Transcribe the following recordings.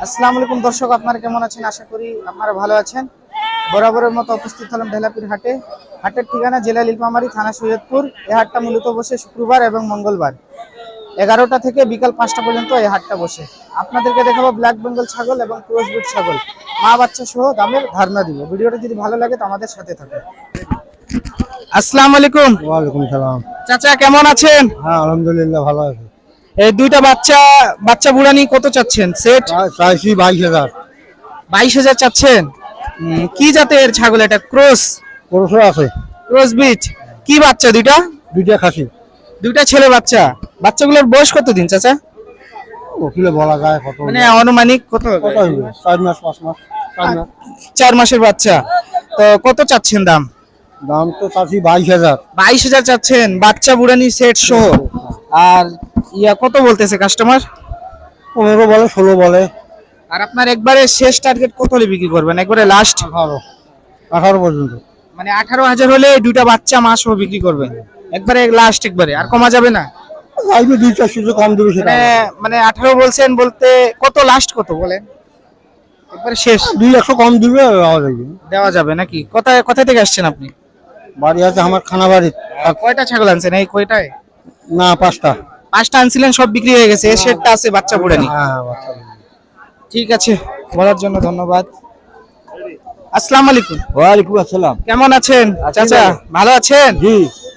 আসসালামু আলাইকুম দর্শক, আপনারা কেমন আছেন? আশা করি আপনারা ভালো আছেন। বরাবরের মতো উপস্থিত হলাম ঢেলাপির হাটে। হাটের ঠিকানা জেলা নীলফামারী, থানা সৈয়দপুর। এই হাটটা মূলত বসে শুক্রবার এবং মঙ্গলবার 11টা থেকে বিকাল 5টা পর্যন্ত এই হাটটা বসে। আপনাদেরকে দেখাবো ব্ল্যাক বেঙ্গল ছাগল এবং ক্রসবিট ছাগল, মা বাচ্চা সহ দামের ধারণা দিব। ভিডিওটা যদি ভালো লাগে তো আমাদের সাথে থাকুন। আসসালামু আলাইকুম। ওয়ালাইকুম সালাম। চাচা কেমন আছেন? হ্যাঁ, আলহামদুলিল্লাহ ভালো আছি। এই দুইটা বাচ্চা বুড়ানি কত চাচ্ছেন সেট? চাইছি 22,000। 22,000 চাচ্ছেন। কি জাতের ছাগল এটা? ক্রস আছে। বিট। কি বাচ্চা দুইটা? দুইটা খাসি। দুইটা ছেলে বাচ্চা। বাচ্চাগুলোর বয়স কতদিন চাচা? ওকিলে বলা যায় কত, মানে আনুমানিক কত হবে? 4 মাস 5 মাস। 4 মাসের বাচ্চা। তো কত চাচ্ছেন দাম? দাম তো চাইছি 22,000। 22,000 চাচ্ছেন বাচ্চা বুড়ানি সেট সহ। আর কত বলতেছে কাস্টমার? 15 বলে, 16 বলে। আর আপনার একবারে শেষ টার্গেট কত হলে বিক্রি করবেন? একবারে লাস্ট 18 পর্যন্ত। মানে 18,000 হলে দুইটা বাচ্চা মা সহ বিক্রি করবেন একবারে লাস্ট, একবারে আর কমা যাবে না? আইবে 2-400 কম দেবে সেটা। মানে 18 বলছেন, বলতে কত লাস্ট কত বলেন? একবারে শেষ 200 কম দিবে, দেওয়া যাবে নাকি? কোথা থেকে আসছেন আপনি? বাড়ি আছে আমার খানাবাড়ি। কয়টা ছাগল আনছেন? এই কয়টায়? না, 5টা। 5টা আনছিলেন, সব বিক্রি হয়ে গেছে। এই সেটটা আছে বাচ্চা বুড়ানি। হ্যাঁ, বাচ্চা। ঠিক আছে, বলার জন্য ধন্যবাদ। আসসালামু আলাইকুম। ওয়ালাইকুম আসসালাম। কেমন আছেন চাচা? ভালো আছেন? জি।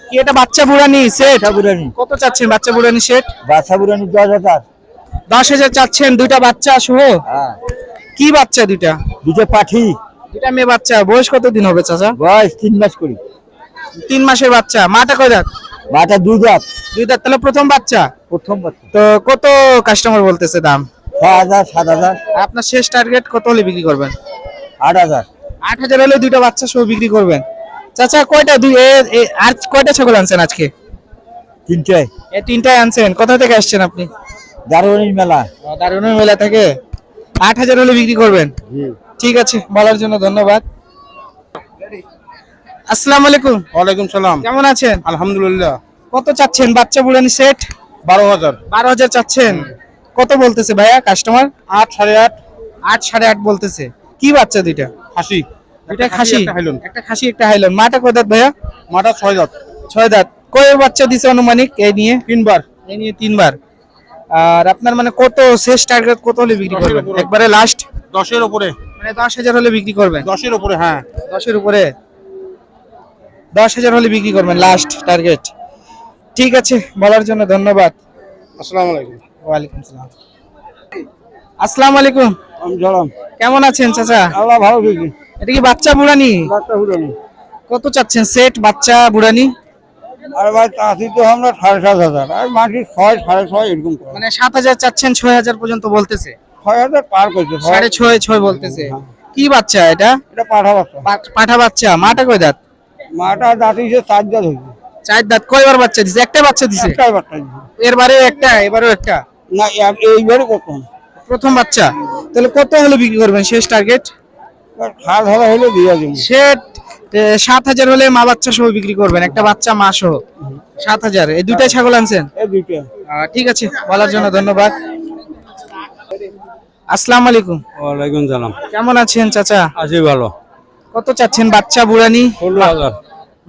কি এটা বাচ্চা বুড়ানি সেট? বুড়ানি। কত চাচ্ছেন বাচ্চা বুড়ানি সেট? বাচ্চা বুড়ানি 10,000। 10,000 চাচ্ছেন দুইটা বাচ্চা সহ? হ্যাঁ। কি বাচ্চা দুইটা? দুটো পাঠি। দুইটা মেয়ে বাচ্চা। বয়স কত দিন হবে চাচা? বয়স 3 মাস করি। 3 মাসের বাচ্চা। মাটা কয় দাঁত? মাটা 2 দাঁত। 2 দাঁত। তাহলে প্রথম বাচ্চা। প্রথম বাচ্চা। তো কত কাস্টমার বলতেছে দাম? 6,000 7,000। আপনার শেষ টার্গেট কত হলে বিক্রি করবেন? 8,000। 8,000 হলে দুইটা বাচ্চা সহ বিক্রি করবেন। চাচা কয়টা আর কয়টা ছাগল আনছেন আজকে? 3টায়। এই 3টায় আনছেন। কোথা থেকে আসছেন আপনি? দারুণীর মেলা। দারুণের মেলা থেকে। 8,000 হলে বিক্রি করবেন। জি। ঠিক আছে, বলার জন্য ধন্যবাদ। আসসালামু আলাইকুম। ওয়ালাইকুম সালাম। কেমন আছেন? আলহামদুলিল্লাহ। কত চাচ্ছেন বাচ্চা বুড়ানি সেট? 12,000। 12,000 চাচ্ছেন। কত বলতেছে ভাইয়া কাস্টমার? 8 8.5। 8 8.5 বলতেছে। কি বাচ্চা দুইটা? খাসি। দুইটা খাসি। একটা হাইলন। একটা খাসি একটা হাইলন। মাটা কয় দাঁত ভাইয়া? মাটা 6 দাঁত। 6 দাঁত। কয় বাচ্চা দিছে আনুমানিক এই নিয়ে? 3 বার। এই নিয়ে 3 বার। আর আপনার মানে কত শেষ টার্গেট কত হলে বিক্রি করবেন? একবারে লাস্ট 10 এর উপরে। মানে 10,000 হলে বিক্রি করবেন? 10 এর উপরে। হ্যাঁ। 10 এর উপরে। 10,000 হলে বিক্রি করবেন লাস্ট টার্গেট। ঠিক আছে, বলার জন্য ধন্যবাদ। আসসালামু আলাইকুম। ওয়ালাইকুম সালাম। আসসালামু আলাইকুম। সালাম। কেমন আছেন চাচা? আল্লাহ ভালো দেখি। এটা কি বাচ্চা বুড়ানি? বাচ্চা হুড়ানি। কত চাচ্ছেন সেট বাচ্চা বুড়ানি? আর ভাই চাষি তো আমরা 7,500। আর মাটি 6 6.5 এরকম করে। মানে 7,000 চাচ্ছেন, 6,000 পর্যন্ত বলতেছে। 6,000 পার করছে। 6.5 বলতেছে। কি বাচ্চা এটা? এটা পাঠা বাচ্চা। পাঠা বাচ্চা। মাটা কয় দাঁত? মাটা দাঁত হইছে 4 দাঁত হইছে। 4 দাঁত। কয়বার বাচ্চা দিছে? একটা বাচ্চা দিছে। একটাই বাচ্চা দিছে। এরবারেও একটা, এবারেও একটা। না, এইবারে প্রথম। প্রথম বাচ্চা। তাহলে কত হলে বিক্রি করবেন শেষ টার্গেট? 7,000 হলে দিয়ে দেব। সেট 7,000 হলে মা বাচ্চা সহ বিক্রি করবেন, একটা বাচ্চা মা সহ। 7,000। এই দুইটাই ছাগল আনছেন? এই দুইটা। ঠিক আছে, বলার জন্য ধন্যবাদ। আসসালামু আলাইকুম। ওয়ালাইকুম সালাম। কেমন আছেন চাচা? আছি ভালো। কত চাচ্ছেন বাচ্চা বুড়ানি? 16,000।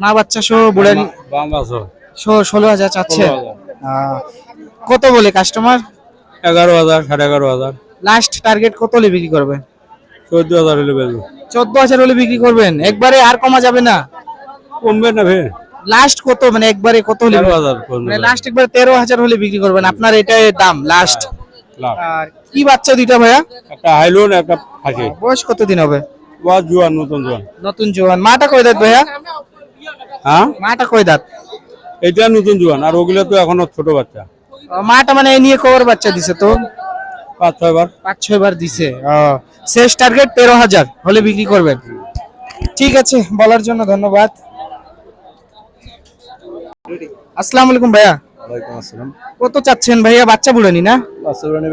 মা বাচ্চা সহ বুড়ানি বাম বাসো। 16,000 চাচ্ছেন। কত বলে কাস্টমার? 11,000 11,500। লাস্ট টার্গেট কত হলে বিক্রি করবেন? 14,000 হলে বেচবো। 14,000 হলে বিক্রি করবেন। একবারে আর কমা যাবে না? কমবে না ভাই। লাস্ট কত, মানে একবারে কত হলে? 13,000। মানে লাস্ট একবার 13,000 হলে বিক্রি করবেন। আপনার এটাই দাম লাস্ট। আর কি বাচ্চা দুইটা ভাইয়া? একটা হাইলন একটা খাসি। বয়স কত দিন হবে? বহুত জোয়ান, নতুন জোয়ান। নতুন জোয়ান। মাটা কয় দাঁত ভাইয়া? হ্যাঁ, মাটা কয় দাঁত? এটা নতুন জোয়ান। আর ওগুলো তো এখনো ছোট বাচ্চা। মাটা মানে এই নিয়ে কবার বাচ্চা দিছে? তো 5-6 বার। 5-6 বার দিছে। শেষ টার্গেট 13,000 হলে বিক্রি করবেন। ঠিক আছে, বলার জন্য ধন্যবাদ। আসসালামু আলাইকুম ভাইয়া। ওয়ালাইকুম আসসালাম। কত চাচ্ছেন ভাইয়া বাচ্চা বুড়ানি না? বাচ্চা